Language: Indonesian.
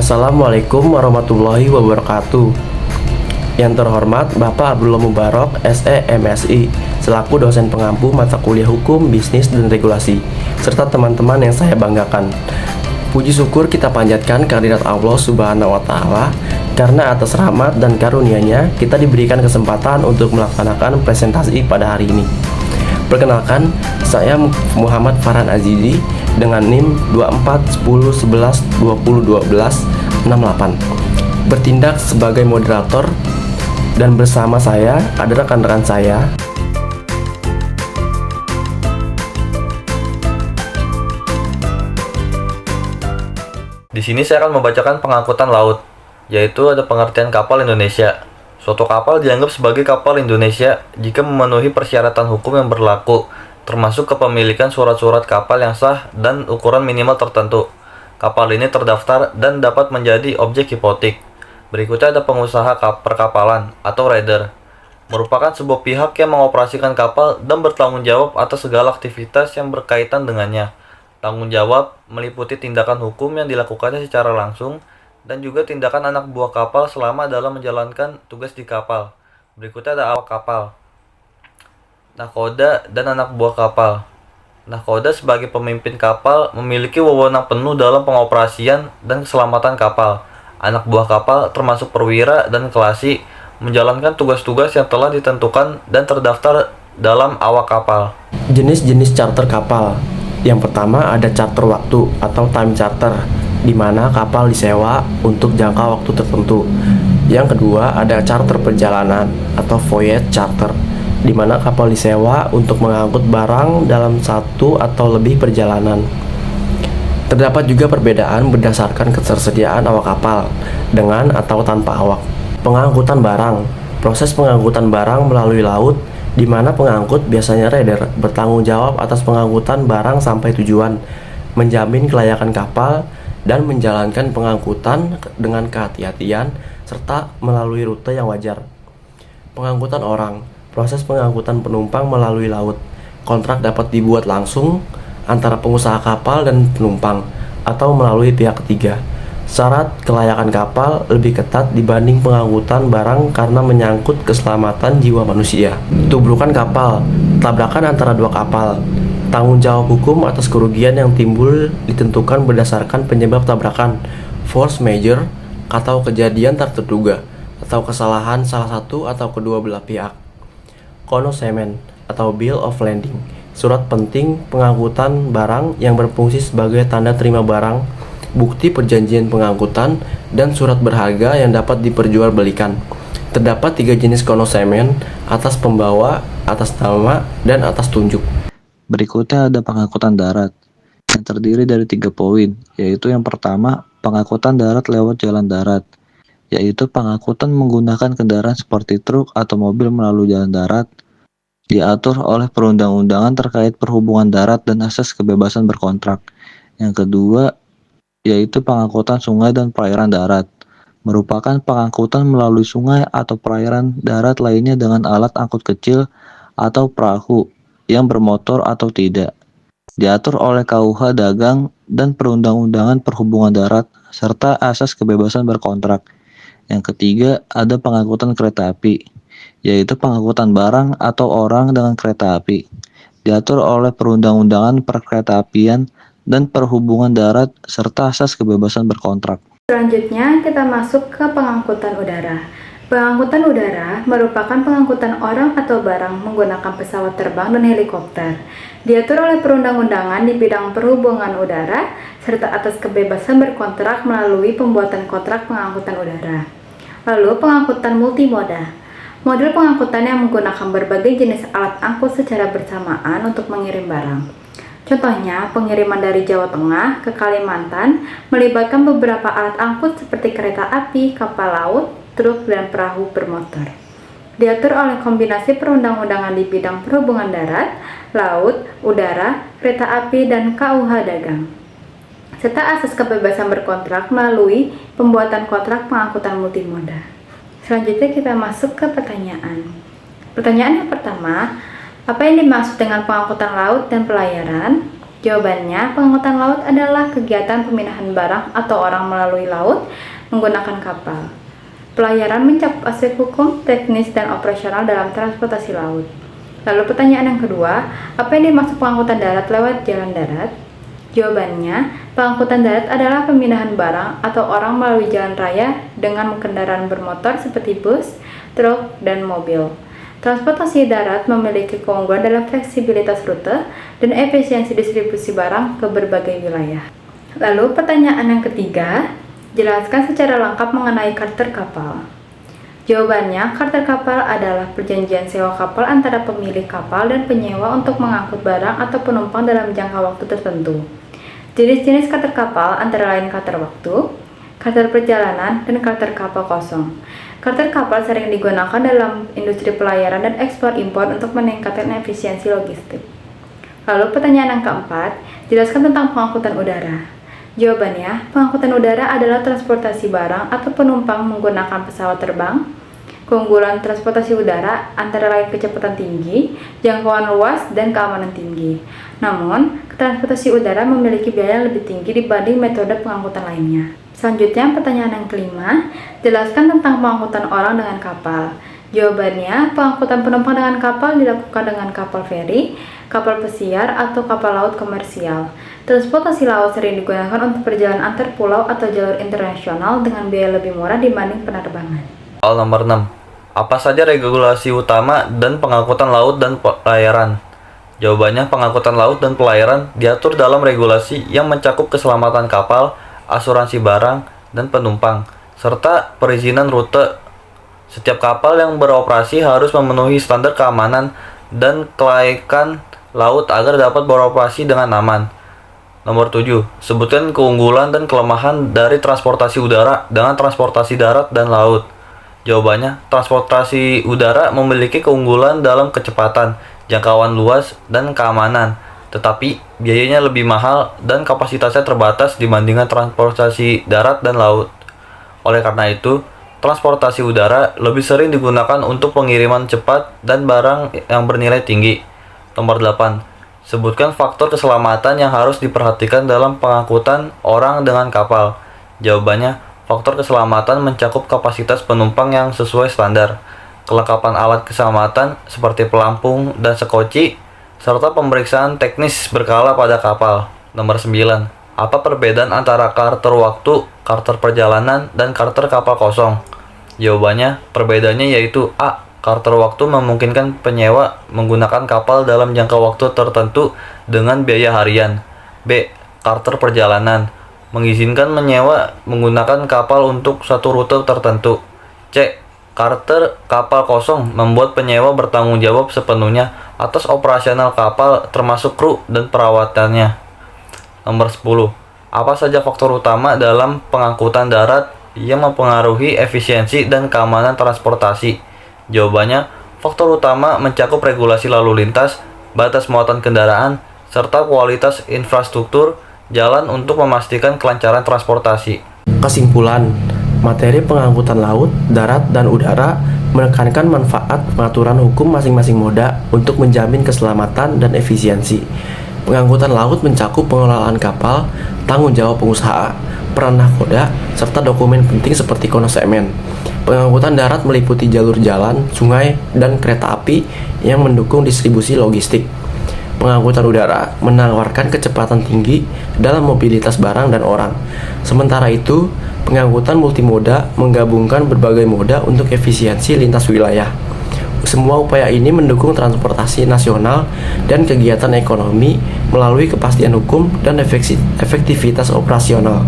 Assalamualaikum warahmatullahi wabarakatuh. Yang terhormat Bapak Abdullah Mubarak, SE MSI, selaku dosen pengampu mata kuliah Hukum, Bisnis, dan Regulasi, serta teman-teman yang saya banggakan. Puji syukur kita panjatkan kehadirat Allah Subhanahu wa Ta'ala, karena atas rahmat dan karunia-Nya kita diberikan kesempatan untuk melaksanakan presentasi pada hari ini. Perkenalkan, saya Muhammad Farhan Azizi dengan NIM 241011201268, bertindak sebagai moderator, dan bersama saya ada rekan-rekan saya. Di sini saya akan membacakan pengangkutan laut, yaitu ada pengertian kapal Indonesia. Suatu kapal dianggap sebagai kapal Indonesia jika memenuhi persyaratan hukum yang berlaku, termasuk kepemilikan surat-surat kapal yang sah dan ukuran minimal tertentu. Kapal ini terdaftar dan dapat menjadi objek hipotek. Berikutnya ada pengusaha perkapalan atau raider, merupakan sebuah pihak yang mengoperasikan kapal dan bertanggung jawab atas segala aktivitas yang berkaitan dengannya. Tanggung jawab meliputi tindakan hukum yang dilakukannya secara langsung dan juga tindakan anak buah kapal selama dalam menjalankan tugas di kapal. Berikutnya ada awak kapal, nahkoda, dan anak buah kapal. Nahkoda sebagai pemimpin kapal memiliki wewenang penuh dalam pengoperasian dan keselamatan kapal. Anak buah kapal termasuk perwira dan kelasi menjalankan tugas-tugas yang telah ditentukan dan terdaftar dalam awak kapal. Jenis-jenis charter kapal. Yang pertama ada charter waktu atau time charter, di mana kapal disewa untuk jangka waktu tertentu. Yang kedua ada charter perjalanan atau voyage charter, di mana kapal disewa untuk mengangkut barang dalam satu atau lebih perjalanan. Terdapat juga perbedaan berdasarkan ketersediaan awak kapal dengan atau tanpa awak. Pengangkutan barang. Proses pengangkutan barang melalui laut, di mana pengangkut biasanya raider bertanggung jawab atas pengangkutan barang sampai tujuan, menjamin kelayakan kapal, dan menjalankan pengangkutan dengan kehati-hatian serta melalui rute yang wajar. Pengangkutan orang. Proses pengangkutan penumpang melalui laut. Kontrak dapat dibuat langsung antara pengusaha kapal dan penumpang atau melalui pihak ketiga. Syarat kelayakan kapal lebih ketat dibanding pengangkutan barang karena menyangkut keselamatan jiwa manusia. Tubrukan kapal, tabrakan antara dua kapal. Tanggung jawab hukum atas kerugian yang timbul ditentukan berdasarkan penyebab tabrakan, force majeure, atau kejadian tak terduga, atau kesalahan salah satu atau kedua belah pihak. Consignment atau bill of lading, surat penting pengangkutan barang yang berfungsi sebagai tanda terima barang, bukti perjanjian pengangkutan, dan surat berharga yang dapat diperjualbelikan. Terdapat 3 jenis consignment: atas pembawa, atas nama, dan atas tunjuk. Berikutnya ada pengangkutan darat, yang terdiri dari 3 poin, yaitu yang pertama, pengangkutan darat lewat jalan darat, yaitu pengangkutan menggunakan kendaraan seperti truk atau mobil melalui jalan darat, diatur oleh perundang-undangan terkait perhubungan darat dan asas kebebasan berkontrak. Yang kedua, yaitu pengangkutan sungai dan perairan darat, merupakan pengangkutan melalui sungai atau perairan darat lainnya dengan alat angkut kecil atau perahu yang bermotor atau tidak, diatur oleh KUH Dagang dan perundang-undangan perhubungan darat serta asas kebebasan berkontrak. Yang ketiga, ada pengangkutan kereta api, yaitu pengangkutan barang atau orang dengan kereta api, diatur oleh perundang-undangan perkeretaapian dan perhubungan darat serta asas kebebasan berkontrak. Selanjutnya kita masuk ke pengangkutan udara. Pengangkutan udara merupakan pengangkutan orang atau barang menggunakan pesawat terbang dan helikopter. Diatur oleh perundang-undangan di bidang perhubungan udara serta atas kebebasan berkontrak melalui pembuatan kontrak pengangkutan udara. Lalu pengangkutan multimoda. Model pengangkutan yang menggunakan berbagai jenis alat angkut secara bersamaan untuk mengirim barang. Contohnya, pengiriman dari Jawa Tengah ke Kalimantan melibatkan beberapa alat angkut seperti kereta api, kapal laut, truk, dan perahu bermotor. Diatur oleh kombinasi perundang-undangan di bidang perhubungan darat, laut, udara, kereta api, dan KUH Dagang, serta asas kebebasan berkontrak melalui pembuatan kontrak pengangkutan multimoda. Selanjutnya kita masuk ke pertanyaan. Pertanyaan yang pertama, apa yang dimaksud dengan pengangkutan laut dan pelayaran? Jawabannya, pengangkutan laut adalah kegiatan pemindahan barang atau orang melalui laut menggunakan kapal. Pelayaran mencakup aspek hukum, teknis, dan operasional dalam transportasi laut. Lalu pertanyaan yang kedua, apa yang dimaksud pengangkutan darat lewat jalan darat? Jawabannya, pengangkutan darat adalah pemindahan barang atau orang melalui jalan raya dengan kendaraan bermotor seperti bus, truk, dan mobil. Transportasi darat memiliki keunggulan dalam fleksibilitas rute dan efisiensi distribusi barang ke berbagai wilayah. Lalu pertanyaan yang ketiga, jelaskan secara lengkap mengenai charter kapal. Jawabannya, charter kapal adalah perjanjian sewa kapal antara pemilik kapal dan penyewa untuk mengangkut barang atau penumpang dalam jangka waktu tertentu. Jenis-jenis charter kapal antara lain charter waktu, charter perjalanan, dan charter kapal kosong. Charter kapal sering digunakan dalam industri pelayaran dan ekspor-impor untuk meningkatkan efisiensi logistik. Lalu pertanyaan yang keempat, jelaskan tentang pengangkutan udara. Jawabannya, pengangkutan udara adalah transportasi barang atau penumpang menggunakan pesawat terbang. Keunggulan transportasi udara antara lain kecepatan tinggi, jangkauan luas, dan keamanan tinggi. Namun, transportasi udara memiliki biaya yang lebih tinggi dibanding metode pengangkutan lainnya. Selanjutnya, pertanyaan yang kelima, jelaskan tentang pengangkutan orang dengan kapal. Jawabannya, pengangkutan penumpang dengan kapal dilakukan dengan kapal feri, kapal pesiar, atau kapal laut komersial. Transportasi laut sering digunakan untuk perjalanan antar pulau atau jalur internasional dengan biaya lebih murah dibanding penerbangan. Soal nomor 6. Apa saja regulasi utama dan pengangkutan laut dan pelayaran? Jawabannya, pengangkutan laut dan pelayaran diatur dalam regulasi yang mencakup keselamatan kapal, asuransi barang, dan penumpang, serta perizinan rute. Setiap kapal yang beroperasi harus memenuhi standar keamanan dan kelaikan laut agar dapat beroperasi dengan aman. Nomor 7. Sebutkan keunggulan dan kelemahan dari transportasi udara dengan transportasi darat dan laut. Jawabannya, transportasi udara memiliki keunggulan dalam kecepatan, jangkauan luas, dan keamanan, tetapi biayanya lebih mahal dan kapasitasnya terbatas dibandingkan transportasi darat dan laut. Oleh karena itu, transportasi udara lebih sering digunakan untuk pengiriman cepat dan barang yang bernilai tinggi. Nomor 8. Sebutkan faktor keselamatan yang harus diperhatikan dalam pengangkutan orang dengan kapal. Jawabannya, faktor keselamatan mencakup kapasitas penumpang yang sesuai standar, kelengkapan alat keselamatan seperti pelampung dan sekoci, serta pemeriksaan teknis berkala pada kapal. Nomor 9. Apa perbedaan antara charter waktu, charter perjalanan, dan charter kapal kosong? Jawabannya, perbedaannya yaitu A. Charter waktu memungkinkan penyewa menggunakan kapal dalam jangka waktu tertentu dengan biaya harian. B. Charter perjalanan mengizinkan menyewa menggunakan kapal untuk satu rute tertentu. C. Charter kapal kosong membuat penyewa bertanggung jawab sepenuhnya atas operasional kapal termasuk kru dan perawatannya. Nomor 10. Apa saja faktor utama dalam pengangkutan darat yang mempengaruhi efisiensi dan keamanan transportasi? Jawabannya, faktor utama mencakup regulasi lalu lintas, batas muatan kendaraan, serta kualitas infrastruktur jalan untuk memastikan kelancaran transportasi. Kesimpulan, materi pengangkutan laut, darat, dan udara menekankan manfaat pengaturan hukum masing-masing moda untuk menjamin keselamatan dan efisiensi. Pengangkutan laut mencakup pengelolaan kapal, tanggung jawab pengusaha, peran nahkoda, serta dokumen penting seperti konosemen. Pengangkutan darat meliputi jalur jalan, sungai, dan kereta api yang mendukung distribusi logistik. Pengangkutan udara menawarkan kecepatan tinggi dalam mobilitas barang dan orang. Sementara itu, pengangkutan multimoda menggabungkan berbagai moda untuk efisiensi lintas wilayah. Semua upaya ini mendukung transportasi nasional dan kegiatan ekonomi melalui kepastian hukum dan efektivitas operasional.